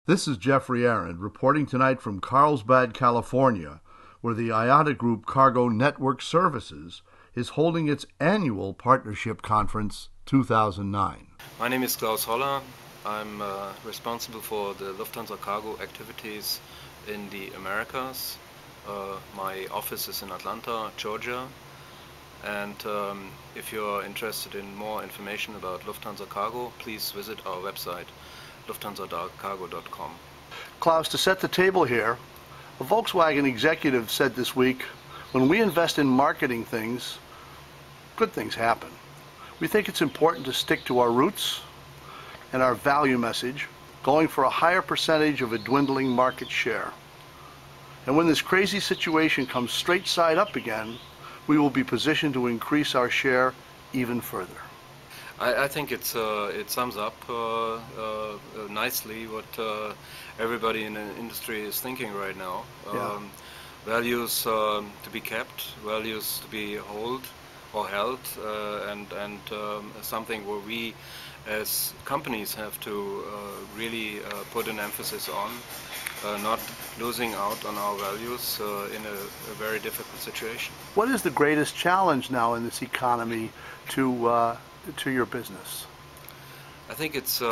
This is Jeffrey Aaron reporting tonight from Carlsbad, California, where the IATA Group Cargo Network Services is holding its annual Partnership Conference 2009. My name is Klaus Holler. I'm responsible for the Lufthansa cargo activities in the Americas. My office is in Atlanta, Georgia. And if you're interested in more information about Lufthansa Cargo, please visit our website, lufthansa-cargo.com. Klaus, to set the table here, a Volkswagen executive said this week, when we invest in marketing things, good things happen. We think it's important to stick to our roots and our value message, going for a higher percentage of a dwindling market share. And when this crazy situation comes straight side up again, we will be positioned to increase our share even further. I think it sums up nicely what everybody in the industry is thinking right now. Values to be kept, values to be held, and something where we as companies have to really put an emphasis on, not losing out on our values in a very difficult situation. What is the greatest challenge now in this economy to your business? I think it's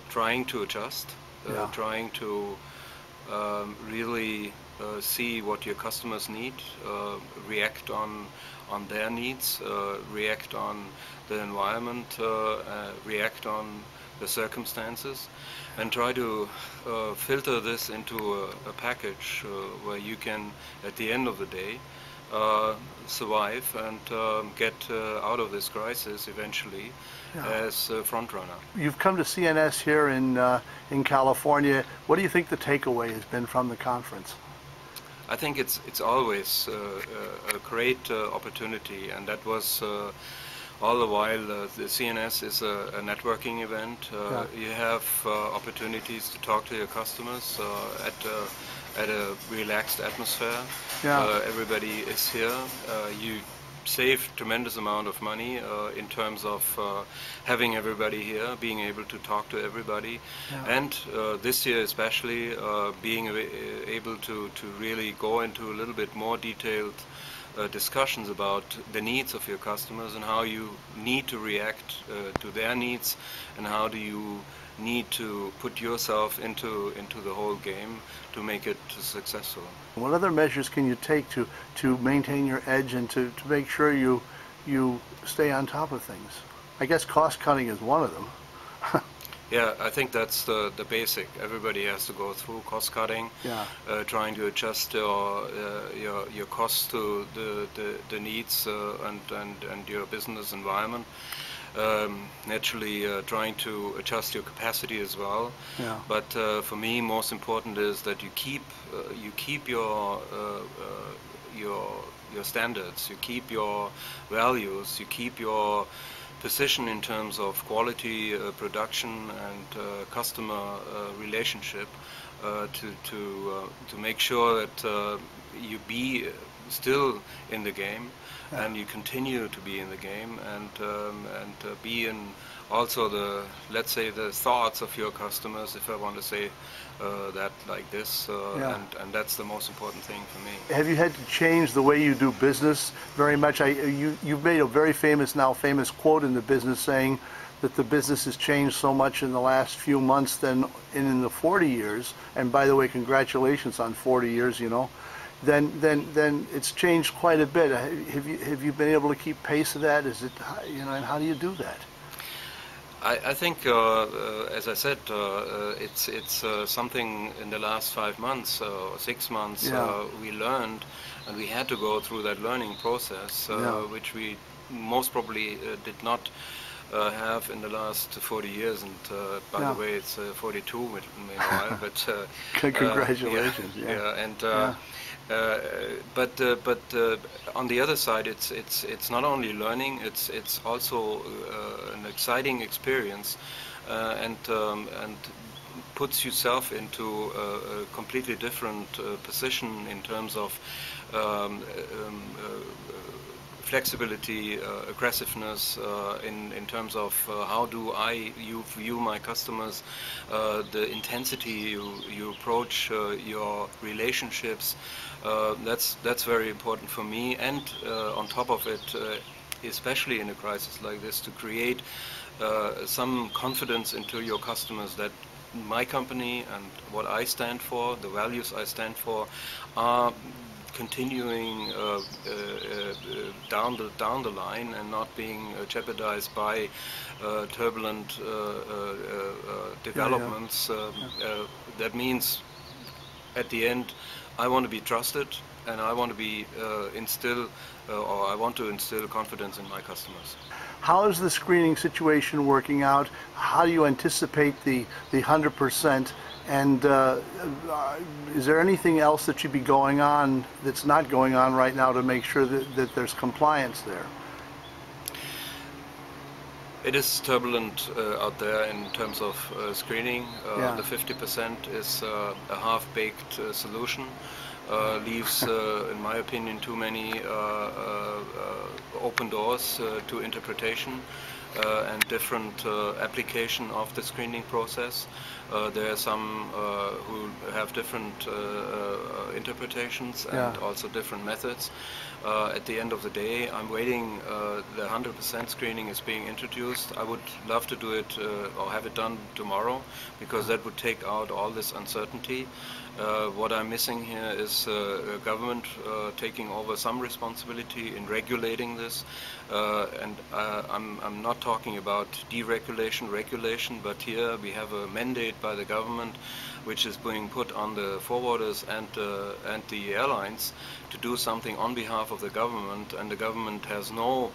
trying to adjust, trying to really see what your customers need, react on their needs, react on the environment, react on the circumstances, and try to filter this into a package where you can, at the end of the day, survive and get out of this crisis eventually as a front runner. You've come to CNS here in California. What do you think the takeaway has been from the conference? I think it's always a great opportunity, and that was all the while the CNS is a networking event. You have opportunities to talk to your customers at a relaxed atmosphere. Everybody is here. You save tremendous amount of money in terms of having everybody here, being able to talk to everybody, and this year especially being able to really go into a little bit more detailed discussions about the needs of your customers and how you need to react to their needs, and how do you need to put yourself into the whole game to make it successful. What other measures can you take to maintain your edge and to make sure you stay on top of things? I guess cost cutting is one of them. Yeah, I think that's the basic. Everybody has to go through cost cutting, trying to adjust your costs to the needs and your business environment. Naturally trying to adjust your capacity as well. But for me, most important is that you keep your standards, you keep your values, you keep your position in terms of quality, production, and customer relationship to make sure that you be still in the game, and you continue to be in the game, and be in also the, let's say, the thoughts of your customers, if I want to say that like this, and that's the most important thing for me. Have you had to change the way you do business very much? You've made a very famous quote in the business saying that the business has changed so much in the last few months than in the 40 years, and by the way, congratulations on 40 years, then it's changed quite a bit. Have you been able to keep pace of that? Is it, and how do you do that? I think, as I said, it's something in the last 5 months or 6 months we learned, and we had to go through that learning process, which we most probably did not have in the last 40 years. And by the way, it's 42 meanwhile. But congratulations. But on the other side, it's not only learning; it's also an exciting experience, and puts yourself into a completely different position in terms of flexibility, aggressiveness in terms of how do you view my customers, the intensity you approach your relationships. That's very important for me, and on top of it, especially in a crisis like this, to create some confidence into your customers that my company and what I stand for, the values I stand for, are continuing down the line and not being jeopardized by turbulent developments. That means, at the end, I want to be trusted, and I want to be I want to instill confidence in my customers. How is the screening situation working out? How do you anticipate the 100%? And is there anything else that should be going on that's not going on right now to make sure that there's compliance there? It is turbulent out there in terms of screening. The 50% is a half-baked solution. Leaves, in my opinion, too many open doors to interpretation and different application of the screening process. There are some who have different interpretations and also different methods. At the end of the day, I'm waiting. The 100% screening is being introduced. I would love to do it or have it done tomorrow, because that would take out all this uncertainty. What I'm missing here is government taking over some responsibility in regulating this, and I'm not talking about deregulation, regulation, but here we have a mandate by the government which is being put on the forwarders and the airlines to do something on behalf of the government, and the government has no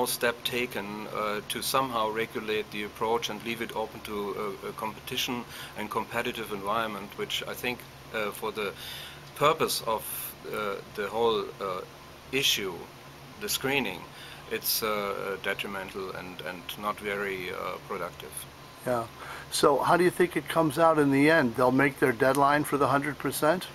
step taken to somehow regulate the approach and leave it open to a competition and competitive environment, which I think for the purpose of the whole issue, the screening, it's detrimental and not very productive. Yeah. So how do you think it comes out in the end? They'll make their deadline for the 100%?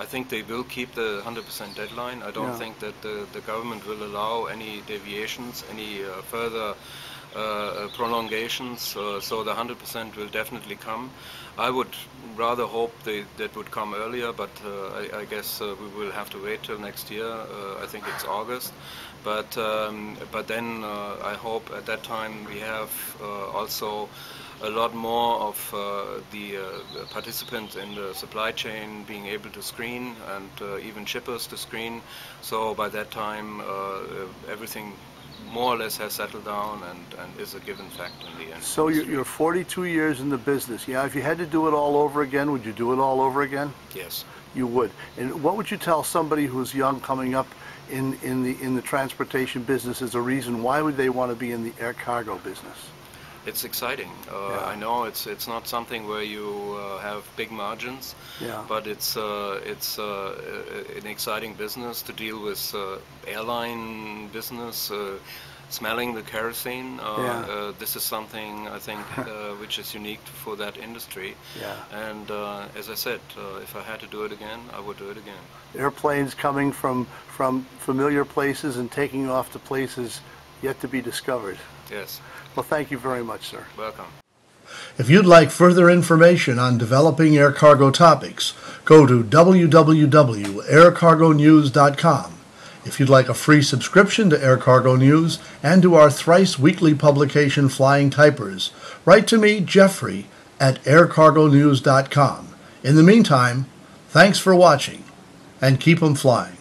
I think they will keep the 100% deadline. I don't think that the government will allow any deviations, any further prolongations, so the 100% will definitely come. I would rather hope that would come earlier, but I guess we will have to wait till next year. I think it's August. But then I hope at that time we have also a lot more of the participants in the supply chain being able to screen, and even shippers to screen. So by that time everything more or less has settled down and is a given fact in the end. So you're 42 years in the business. Yeah, if you had to do it all over again, would you do it all over again? Yes. You would. And what would you tell somebody who's young coming up in the transportation business as a reason why would they want to be in the air cargo business? It's exciting. I know it's not something where you have big margins, but it's an exciting business to deal with. Airline business, smelling the kerosene. This is something I think which is unique for that industry. And as I said, if I had to do it again, I would do it again. Airplanes coming from familiar places and taking off to places yet to be discovered. Yes. Well, thank you very much, sir. Welcome. If you'd like further information on developing air cargo topics, go to www.aircargonews.com. If you'd like a free subscription to Air Cargo News and to our thrice weekly publication Flying Typers, write to me, Jeffrey, at aircargonews.com. In the meantime, thanks for watching, and keep 'em flying.